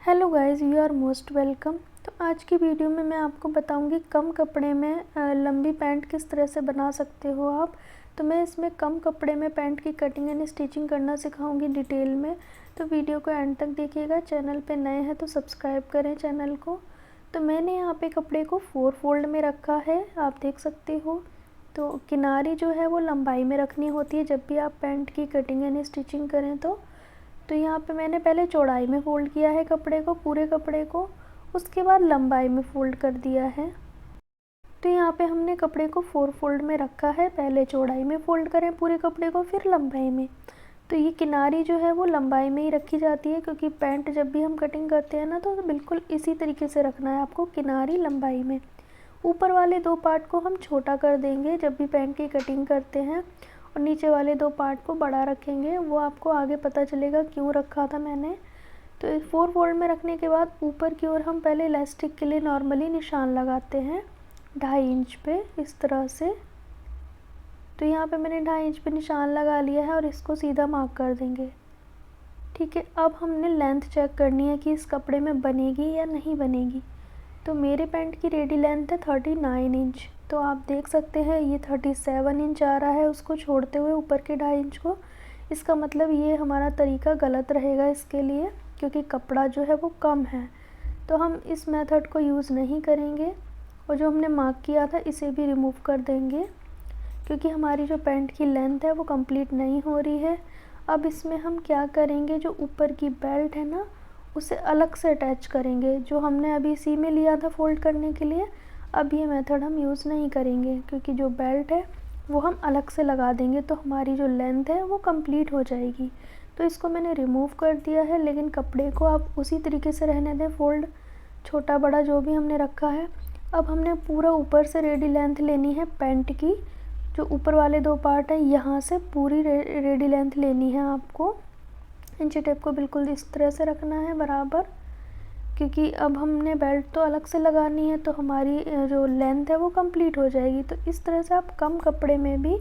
Hello guys, you are most welcome. तो आज की वीडियो में मैं आपको बताऊंगी कम कपड़े में लंबी पैंट किस तरह से बना सकते हो आप। तो मैं इसमें कम कपड़े में पैंट की कटिंग एंड स्टिचिंग करना सिखाऊंगी डिटेल में। तो वीडियो को एंड तक देखिएगा। चैनल पे नए हैं तो सब्सक्राइब करें चैनल को। तो मैंने यहाँ पे कपड़े को 4 फोल्ड में रखा है, आप देख सकते हो। तो किनारी जो है वो लंबाई में रखनी होती है जब भी आप पैंट की कटिंग एंड स्टिचिंग करें तो यहाँ पे मैंने पहले चौड़ाई में फ़ोल्ड किया है कपड़े को, पूरे कपड़े को, उसके बाद लंबाई में फ़ोल्ड कर दिया है। तो यहाँ पे हमने कपड़े को 4 फोल्ड में रखा है, पहले चौड़ाई में फ़ोल्ड करें पूरे कपड़े को, फिर लंबाई में। तो ये किनारी जो है वो लंबाई में ही रखी जाती है, क्योंकि पैंट जब भी हम कटिंग करते हैं ना तो बिल्कुल इसी तरीके से रखना है आपको, किनारी लंबाई में। ऊपर वाले 2 पार्ट को हम छोटा कर देंगे जब भी पैंट की कटिंग करते हैं, और नीचे वाले 2 पार्ट को बड़ा रखेंगे। वो आपको आगे पता चलेगा क्यों रखा था मैंने। तो 4 फोल्ड में रखने के बाद ऊपर की ओर हम पहले इलास्टिक के लिए नॉर्मली निशान लगाते हैं 2.5 इंच पे, इस तरह से। तो यहाँ पे मैंने 2.5 इंच पे निशान लगा लिया है और इसको सीधा मार्क कर देंगे। ठीक है, अब हमने लेंथ चेक करनी है कि इस कपड़े में बनेगी या नहीं बनेगी। तो मेरे पैंट की रेडी लेंथ है 39 इंच। तो आप देख सकते हैं ये 37 इंच आ रहा है, उसको छोड़ते हुए ऊपर के 2.5 इंच को। इसका मतलब ये हमारा तरीका गलत रहेगा इसके लिए, क्योंकि कपड़ा जो है वो कम है। तो हम इस मेथड को यूज़ नहीं करेंगे, और जो हमने मार्क किया था इसे भी रिमूव कर देंगे, क्योंकि हमारी जो पैंट की लेंथ है वो कंप्लीट नहीं हो रही है। अब इसमें हम क्या करेंगे, जो ऊपर की बेल्ट है ना उसे अलग से अटैच करेंगे, जो हमने अभी सी में लिया था फ़ोल्ड करने के लिए। अब ये मेथड हम यूज़ नहीं करेंगे, क्योंकि जो बेल्ट है वो हम अलग से लगा देंगे, तो हमारी जो लेंथ है वो कंप्लीट हो जाएगी। तो इसको मैंने रिमूव कर दिया है, लेकिन कपड़े को आप उसी तरीके से रहने दें, फ़ोल्ड छोटा बड़ा जो भी हमने रखा है। अब हमने पूरा ऊपर से रेडी लेंथ लेनी है पैंट की, जो ऊपर वाले 2 पार्ट हैं यहाँ से पूरी रेडी लेंथ लेनी है आपको। इंची टेप को बिल्कुल इस तरह से रखना है बराबर, क्योंकि अब हमने बेल्ट तो अलग से लगानी है, तो हमारी जो लेंथ है वो कंप्लीट हो जाएगी। तो इस तरह से आप कम कपड़े में भी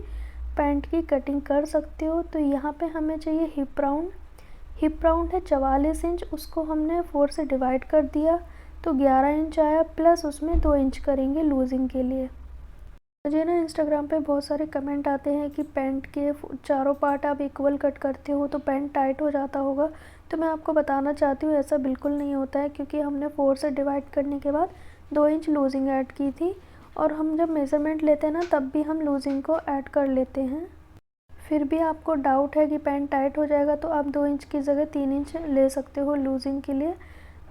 पैंट की कटिंग कर सकते हो। तो यहाँ पे हमें चाहिए हिप राउंड। हिप राउंड है 44 इंच, उसको हमने 4 से डिवाइड कर दिया तो 11 इंच आया, प्लस उसमें 2 इंच करेंगे लूजिंग के लिए। मुझे ना इंस्टाग्राम पे बहुत सारे कमेंट आते हैं कि पैंट के चारों पार्ट आप इक्वल कट करते हो तो पैंट टाइट हो जाता होगा। तो मैं आपको बताना चाहती हूँ ऐसा बिल्कुल नहीं होता है, क्योंकि हमने 4 से डिवाइड करने के बाद 2 इंच लूजिंग ऐड की थी, और हम जब मेज़रमेंट लेते हैं ना तब भी हम लूजिंग को ऐड कर लेते हैं। फिर भी आपको डाउट है कि पैंट टाइट हो जाएगा तो आप 2 इंच की जगह 3 इंच ले सकते हो लूजिंग के लिए।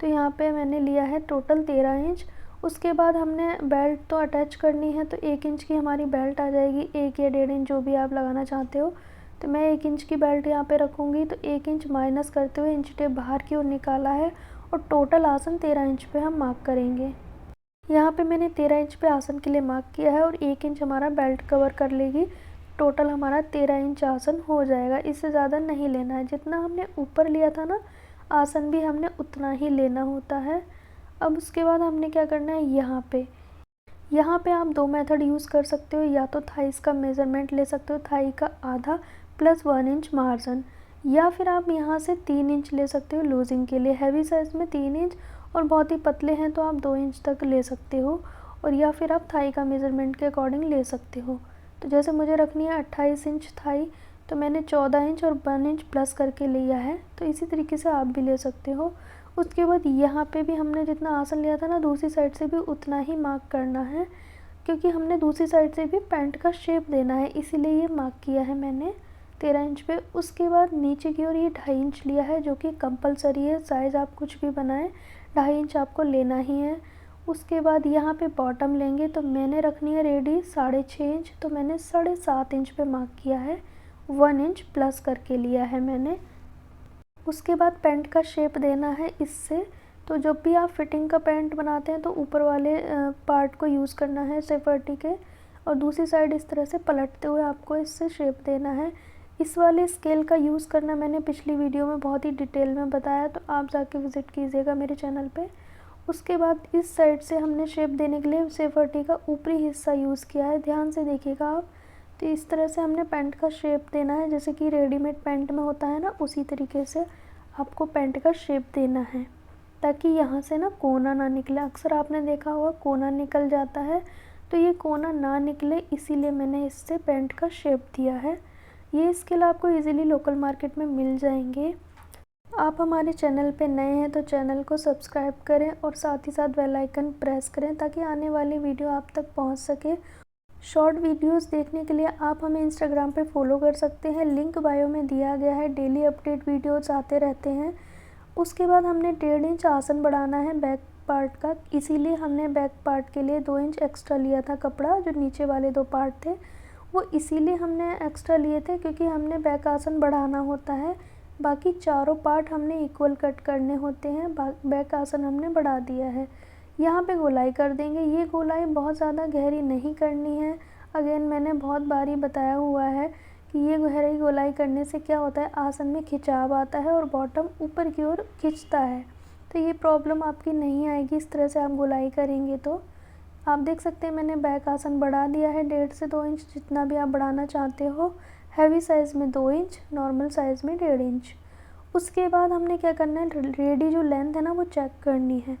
तो यहाँ पे मैंने लिया है टोटल 13 इंच। उसके बाद हमने बेल्ट तो अटैच करनी है, तो 1 इंच की हमारी बेल्ट आ जाएगी, 1 या 1.5 इंच जो भी आप लगाना चाहते हो। तो मैं 1 इंच की बेल्ट यहाँ पे रखूँगी, तो 1 इंच माइनस करते हुए इंच टेप बाहर की ओर निकाला है, और टोटल आसन 13 इंच पे हम मार्क करेंगे। यहाँ पे मैंने 13 इंच पे आसन के लिए मार्क किया है, और 1 इंच हमारा बेल्ट कवर कर लेगी। टोटल हमारा 13 इंच आसन हो जाएगा। इससे ज़्यादा नहीं लेना है, जितना हमने ऊपर लिया था ना आसन भी हमने उतना ही लेना होता है। अब उसके बाद हमने क्या करना है, यहाँ पे आप 2 मेथड यूज़ कर सकते हो। या तो थाइस का मेज़रमेंट ले सकते हो, थाई का आधा प्लस 1 इंच मार्जिन, या फिर आप यहाँ से 3 इंच ले सकते हो लूजिंग के लिए। हैवी साइज़ में 3 इंच, और बहुत ही पतले हैं तो आप 2 इंच तक ले सकते हो, और या फिर आप थाई का मेज़रमेंट के अकॉर्डिंग ले सकते हो। तो जैसे मुझे रखनी है 28 इंच थाई, तो मैंने 14 इंच और 1 इंच प्लस करके लिया है। तो इसी तरीके से आप भी ले सकते हो। उसके बाद यहाँ पे भी हमने जितना आसन लिया था ना दूसरी साइड से भी उतना ही मार्क करना है, क्योंकि हमने दूसरी साइड से भी पैंट का शेप देना है, इसीलिए ये मार्क किया है मैंने 13 इंच पे। उसके बाद नीचे की ओर ये 2.5 इंच लिया है, जो कि कंपलसरी है, साइज़ आप कुछ भी बनाएं 2.5 इंच आपको लेना ही है। उसके बाद यहाँ पे बॉटम लेंगे, तो मैंने रखनी है रेडी 6.5 इंच, तो मैंने 7.5 इंच पे मार्क किया है, 1 इंच प्लस करके लिया है मैंने। उसके बाद पैंट का शेप देना है इससे। तो जब भी आप फिटिंग का पैंट बनाते हैं तो ऊपर वाले पार्ट को यूज़ करना है सेफर्टी के, और दूसरी साइड इस तरह से पलटते हुए आपको इससे शेप देना है। इस वाले स्केल का यूज़ करना मैंने पिछली वीडियो में बहुत ही डिटेल में बताया, तो आप जाके विज़िट कीजिएगा मेरे चैनल पे। उसके बाद इस साइड से हमने शेप देने के लिए सेफर्टी का ऊपरी हिस्सा यूज़ किया है, ध्यान से देखिएगा आप। तो इस तरह से हमने पैंट का शेप देना है, जैसे कि रेडीमेड पैंट में होता है ना, उसी तरीके से आपको पैंट का शेप देना है। ताकि यहाँ से ना कोना ना निकले। अक्सर आपने देखा होगा कोना निकल जाता है, तो ये कोना ना निकले इसीलिए मैंने इससे पैंट का शेप दिया है। ये स्केल आपको इजीली लोकल मार्केट में मिल जाएंगे। आप हमारे चैनल पे नए हैं तो चैनल को सब्सक्राइब करें और साथ ही साथ बेल आइकन प्रेस करें ताकि आने वाली वीडियो आप तक पहुंच सके। शॉर्ट वीडियोस देखने के लिए आप हमें इंस्टाग्राम पे फॉलो कर सकते हैं, लिंक बायो में दिया गया है। डेली अपडेट वीडियोस आते रहते हैं। उसके बाद हमने 1.5 इंच आसन बढ़ाना है बैक पार्ट का, इसीलिए हमने बैक पार्ट के लिए 2 इंच एक्स्ट्रा लिया था कपड़ा। जो नीचे वाले 2 पार्ट थे वो इसीलिए हमने एक्स्ट्रा लिए थे क्योंकि हमने बैक आसन बढ़ाना होता है। बाकी चारों पार्ट हमने इक्वल कट करने होते हैं। बैक आसन हमने बढ़ा दिया है। यहाँ पे गोलाई कर देंगे। ये गोलाई बहुत ज़्यादा गहरी नहीं करनी है। अगेन मैंने बहुत बारी बताया हुआ है कि ये गहरी गोलाई करने से क्या होता है, आसन में खिंचाव आता है और बॉटम ऊपर की ओर खिंचता है। तो ये प्रॉब्लम आपकी नहीं आएगी इस तरह से आप गोलाई करेंगे। तो आप देख सकते हैं मैंने बैक आसन बढ़ा दिया है 1.5 से 2 इंच, जितना भी आप बढ़ाना चाहते हो। हैवी साइज़ में 2 इंच, नॉर्मल साइज़ में 1.5 इंच। उसके बाद हमने क्या करना है, रेडी जो लेंथ है ना वो चेक करनी है।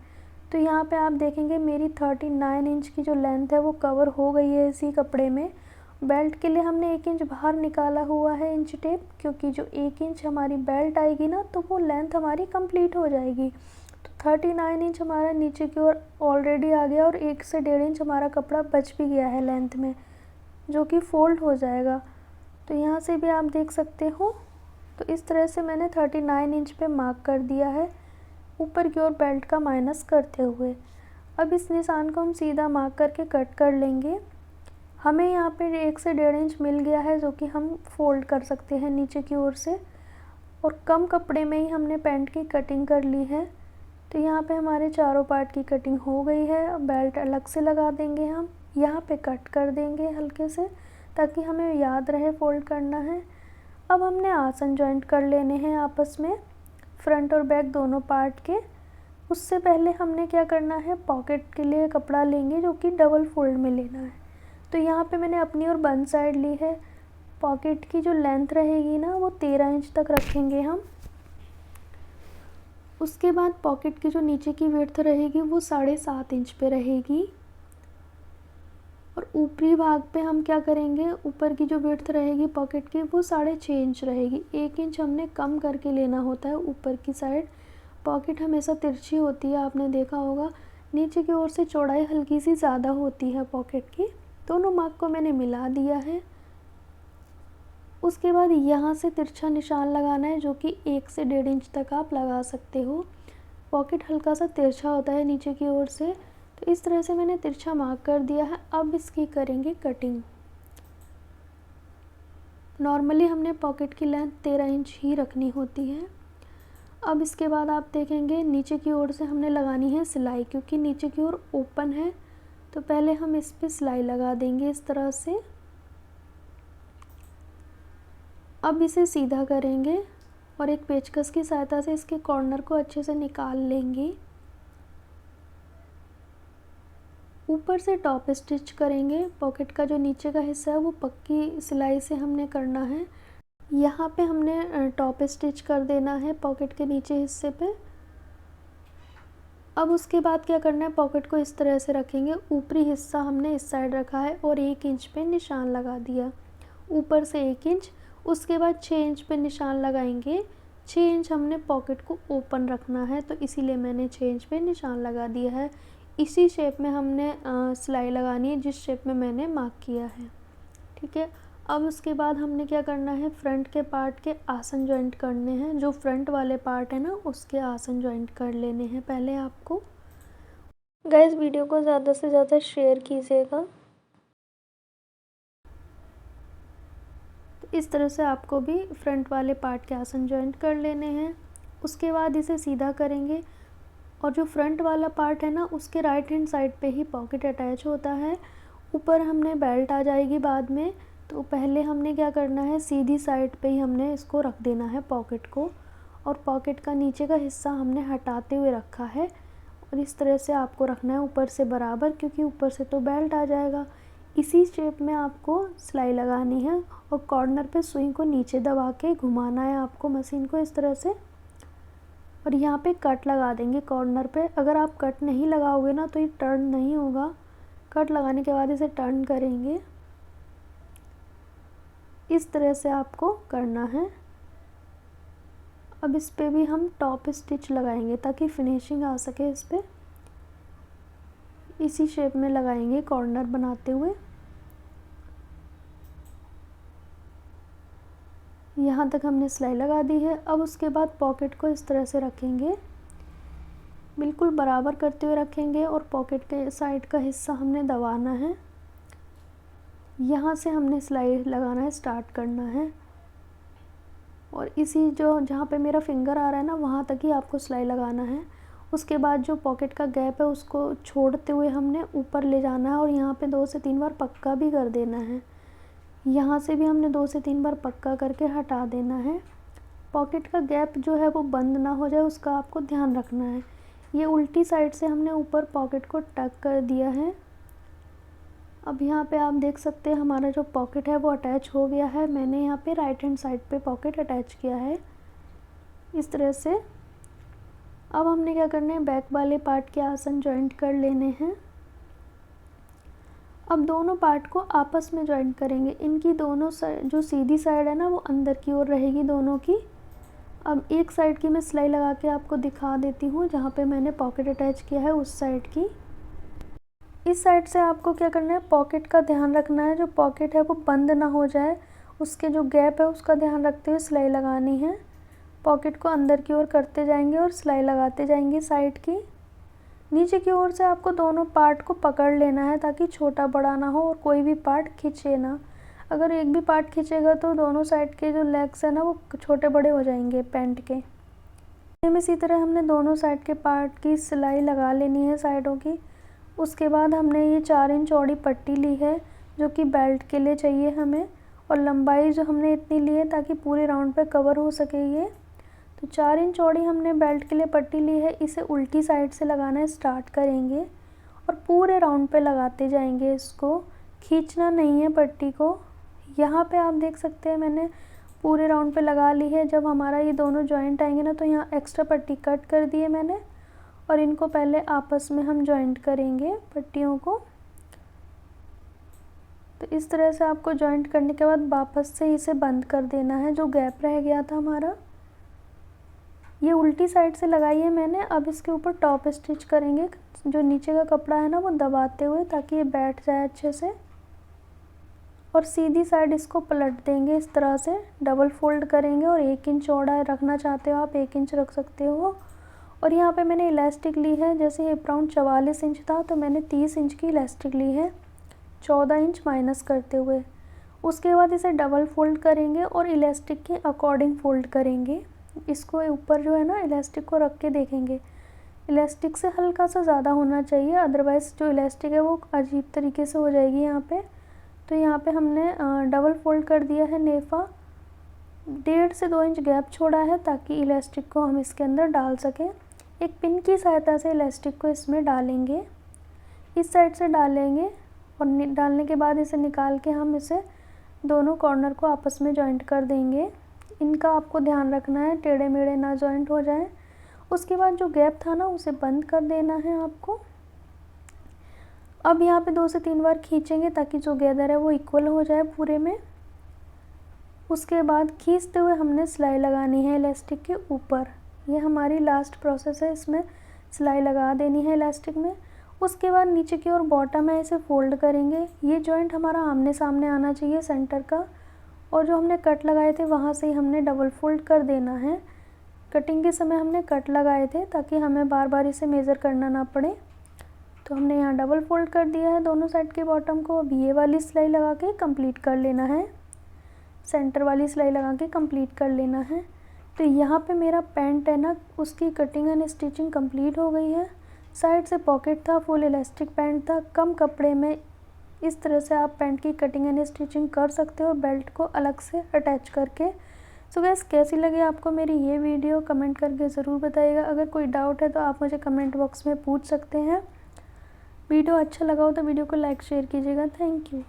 तो यहाँ पे आप देखेंगे मेरी 39 इंच की जो लेंथ है वो कवर हो गई है इसी कपड़े में। बेल्ट के लिए हमने 1 इंच बाहर निकाला हुआ है इंच टेप, क्योंकि जो 1 इंच हमारी बेल्ट आएगी ना तो वो लेंथ हमारी कंप्लीट हो जाएगी। तो 39 इंच हमारा नीचे की ओर ऑलरेडी आ गया और 1 से 1.5 इंच हमारा कपड़ा बच भी गया है लेंथ में, जो कि फोल्ड हो जाएगा। तो यहाँ से भी आप देख सकते हो। तो इस तरह से मैंने 39 इंच पे मार्क कर दिया है ऊपर की ओर बेल्ट का माइनस करते हुए। अब इस निशान को हम सीधा मार्क करके कट कर लेंगे। हमें यहाँ पे 1 से 1.5 इंच मिल गया है जो कि हम फोल्ड कर सकते हैं नीचे की ओर से, और कम कपड़े में ही हमने पैंट की कटिंग कर ली है। तो यहाँ पे हमारे चारों पार्ट की कटिंग हो गई है। अब बेल्ट अलग से लगा देंगे हम, यहाँ पे कट कर देंगे हल्के से ताकि हमें याद रहे फोल्ड करना है। अब हमने आसन जॉइंट कर लेने हैं आपस में, फ्रंट और बैक दोनों पार्ट के। उससे पहले हमने क्या करना है, पॉकेट के लिए कपड़ा लेंगे जो कि डबल फोल्ड में लेना है। तो यहाँ पे मैंने अपनी और बंद साइड ली है। पॉकेट की जो लेंथ रहेगी ना वो 13 इंच तक रखेंगे हम। उसके बाद पॉकेट की जो नीचे की विड्थ रहेगी वो 7.5 इंच पे रहेगी। और ऊपरी भाग पे हम क्या करेंगे, ऊपर की जो विड्थ रहेगी पॉकेट की वो 6.5 इंच रहेगी। 1 इंच हमने कम करके लेना होता है ऊपर की साइड। पॉकेट हमेशा तिरछी होती है, आपने देखा होगा। नीचे की ओर से चौड़ाई हल्की सी ज़्यादा होती है पॉकेट की। दोनों मार्क को मैंने मिला दिया है। उसके बाद यहाँ से तिरछा निशान लगाना है जो कि 1 से 1.5 इंच तक आप लगा सकते हो। पॉकेट हल्का सा तिरछा होता है नीचे की ओर से, तो इस तरह से मैंने तिरछा मार्क कर दिया है। अब इसकी करेंगे कटिंग। नॉर्मली हमने पॉकेट की लेंथ 13 इंच ही रखनी होती है। अब इसके बाद आप देखेंगे नीचे की ओर से हमने लगानी है सिलाई, क्योंकि नीचे की ओर ओपन है। तो पहले हम इस पे सिलाई लगा देंगे इस तरह से। अब इसे सीधा करेंगे और एक पेचकस की सहायता से इसके कॉर्नर को अच्छे से निकाल लेंगे। ऊपर से टॉप स्टिच करेंगे। पॉकेट का जो नीचे का हिस्सा है वो पक्की सिलाई से हमने करना है। यहाँ पे हमने टॉप स्टिच कर देना है पॉकेट के नीचे हिस्से पे। अब उसके बाद क्या करना है, पॉकेट को इस तरह से रखेंगे। ऊपरी हिस्सा हमने इस साइड रखा है और 1 इंच पे निशान लगा दिया, ऊपर से 1 इंच। उसके बाद 6 इंच पे निशान लगाएंगे। 6 इंच हमने पॉकेट को ओपन रखना है, तो इसीलिए मैंने 6 इंच पे निशान लगा दिया है। इसी शेप में हमने सिलाई लगानी है जिस शेप में मैंने मार्क किया है, ठीक है। अब उसके बाद हमने क्या करना है, फ्रंट के पार्ट के आसन जॉइंट करने हैं। जो फ्रंट वाले पार्ट है ना उसके आसन जॉइंट कर लेने हैं पहले आपको। गाइस वीडियो को ज़्यादा से ज़्यादा शेयर कीजिएगा। तो इस तरह से आपको भी फ्रंट वाले पार्ट के आसन जॉइंट कर लेने हैं। उसके बाद इसे सीधा करेंगे और जो फ्रंट वाला पार्ट है ना उसके राइट हैंड साइड पे ही पॉकेट अटैच होता है। ऊपर हमने बेल्ट आ जाएगी बाद में, तो पहले हमने क्या करना है, सीधी साइड पे ही हमने इसको रख देना है पॉकेट को। और पॉकेट का नीचे का हिस्सा हमने हटाते हुए रखा है और इस तरह से आपको रखना है ऊपर से बराबर, क्योंकि ऊपर से तो बेल्ट आ जाएगा। इसी शेप में आपको सिलाई लगानी है और कॉर्नर पे सुई को नीचे दबा के घुमाना है आपको मशीन को इस तरह से। और यहाँ पे कट लगा देंगे कॉर्नर पे। अगर आप कट नहीं लगाओगे ना तो ये टर्न नहीं होगा। कट लगाने के बाद इसे टर्न करेंगे। इस तरह से आपको करना है। अब इस पे भी हम टॉप स्टिच लगाएंगे ताकि फिनिशिंग आ सके इस पे। इसी शेप में लगाएंगे कॉर्नर बनाते हुए। यहाँ तक हमने सिलाई लगा दी है। अब उसके बाद पॉकेट को इस तरह से रखेंगे, बिल्कुल बराबर करते हुए रखेंगे और पॉकेट के साइड का हिस्सा हमने दबाना है। यहाँ से हमने सिलाई लगाना है, स्टार्ट करना है और इसी जहाँ पे मेरा फिंगर आ रहा है ना वहाँ तक ही आपको सिलाई लगाना है। उसके बाद जो पॉकेट का गैप है उसको छोड़ते हुए हमने ऊपर ले जाना है और यहाँ पे 2 से 3 बार पक्का भी कर देना है। यहाँ से भी हमने 2 से 3 बार पक्का करके हटा देना है। पॉकेट का गैप जो है वो बंद ना हो जाए, उसका आपको ध्यान रखना है। ये उल्टी साइड से हमने ऊपर पॉकेट को टक कर दिया है। अब यहाँ पे आप देख सकते हैं हमारा जो पॉकेट है वो अटैच हो गया है। मैंने यहाँ पे राइट हैंड साइड पे पॉकेट अटैच किया है इस तरह से। अब हमने क्या करना है, बैक वाले पार्ट के आसन जॉइंट कर लेने हैं। अब दोनों पार्ट को आपस में जॉइंट करेंगे। इनकी दोनों साइड, जो सीधी साइड है ना वो अंदर की ओर रहेगी दोनों की। अब एक साइड की मैं सिलाई लगा के आपको दिखा देती हूँ, जहाँ पे मैंने पॉकेट अटैच किया है उस साइड की। इस साइड से आपको क्या करना है, पॉकेट का ध्यान रखना है। जो पॉकेट है वो बंद ना हो जाए, उसके जो गैप है उसका ध्यान रखते हुए सिलाई लगानी है। पॉकेट को अंदर की ओर करते जाएंगे और सिलाई लगाते जाएंगे साइड की। नीचे की ओर से आपको दोनों पार्ट को पकड़ लेना है ताकि छोटा बड़ा ना हो और कोई भी पार्ट खींचे ना। अगर एक भी पार्ट खींचेगा तो दोनों साइड के जो लेग्स है ना वो छोटे बड़े हो जाएंगे पैंट के। सेम इसी तरह हमने दोनों साइड के पार्ट की सिलाई लगा लेनी है साइडों की। उसके बाद हमने ये 4 इंच चौड़ी पट्टी ली है जो कि बेल्ट के लिए चाहिए हमें, और लंबाई जो हमने इतनी ली है ताकि पूरे राउंड पे कवर हो सके ये। तो 4 इंच चौड़ी हमने बेल्ट के लिए पट्टी ली है। इसे उल्टी साइड से लगाना है, स्टार्ट करेंगे और पूरे राउंड पे लगाते जाएंगे। इसको खींचना नहीं है पट्टी को। यहाँ पे आप देख सकते हैं मैंने पूरे राउंड पे लगा ली है। जब हमारा ये दोनों जॉइंट आएंगे ना तो यहाँ एक्स्ट्रा पट्टी कट कर दी है मैंने, और इनको पहले आपस में हम जॉइंट करेंगे पट्टियों को। तो इस तरह से आपको जॉइंट करने के बाद वापस से इसे बंद कर देना है, जो गैप रह गया था हमारा। ये उल्टी साइड से लगाई है मैंने। अब इसके ऊपर टॉप स्टिच करेंगे, जो नीचे का कपड़ा है ना वो दबाते हुए ताकि ये बैठ जाए अच्छे से। और सीधी साइड इसको पलट देंगे इस तरह से, डबल फोल्ड करेंगे और 1 इंच चौड़ा रखना चाहते हो आप 1 इंच रख सकते हो। और यहाँ पे मैंने इलास्टिक ली है, जैसे हिप राउंड 44 इंच था तो मैंने 30 इंच की इलास्टिक ली है, 14 इंच माइनस करते हुए। उसके बाद इसे डबल फोल्ड करेंगे और इलास्टिक के अकॉर्डिंग फोल्ड करेंगे। इसको ऊपर जो है ना इलास्टिक को रख के देखेंगे, इलास्टिक से हल्का सा ज़्यादा होना चाहिए, अदरवाइज़ जो इलास्टिक है वो अजीब तरीके से हो जाएगी यहाँ पे। तो यहाँ पे हमने डबल फोल्ड कर दिया है नेफा। 1.5 से 2 इंच गैप छोड़ा है ताकि इलास्टिक को हम इसके अंदर डाल सकें। एक पिन की सहायता से इलास्टिक को इसमें डालेंगे, इस साइड से डालेंगे और डालने के बाद इसे निकाल के हम इसे दोनों कॉर्नर को आपस में जॉइंट कर देंगे। इनका आपको ध्यान रखना है, टेढ़े मेढ़े ना जॉइंट हो जाए। उसके बाद जो गैप था ना उसे बंद कर देना है आपको। अब यहाँ पे 2 से 3 बार खींचेंगे ताकि जो गैदर है वो इक्वल हो जाए पूरे में। उसके बाद खींचते हुए हमने सिलाई लगानी है इलास्टिक के ऊपर। ये हमारी लास्ट प्रोसेस है, इसमें सिलाई लगा देनी है इलास्टिक में। उसके बाद नीचे की ओर बॉटम है, इसे फोल्ड करेंगे। ये जॉइंट हमारा आमने सामने आना चाहिए सेंटर का, और जो हमने कट लगाए थे वहाँ से ही हमने डबल फोल्ड कर देना है। कटिंग के समय हमने कट लगाए थे ताकि हमें बार बार इसे मेज़र करना ना पड़े। तो हमने यहाँ डबल फोल्ड कर दिया है दोनों साइड के बॉटम को। अब ये वाली सिलाई लगा के कंप्लीट कर लेना है, सेंटर वाली सिलाई लगा के कंप्लीट कर लेना है। तो यहाँ पे मेरा पैंट है ना उसकी कटिंग एंड स्टिचिंग कंप्लीट हो गई है। साइड से पॉकेट था, फुल इलास्टिक पैंट था। कम कपड़े में इस तरह से आप पैंट की कटिंग एंड स्टिचिंग कर सकते हो, बेल्ट को अलग से अटैच करके। सो गाइस, कैसी लगी आपको मेरी ये वीडियो कमेंट करके ज़रूर बताइएगा। अगर कोई डाउट है तो आप मुझे कमेंट बॉक्स में पूछ सकते हैं। वीडियो अच्छा लगा हो तो वीडियो को लाइक शेयर कीजिएगा। Thank you.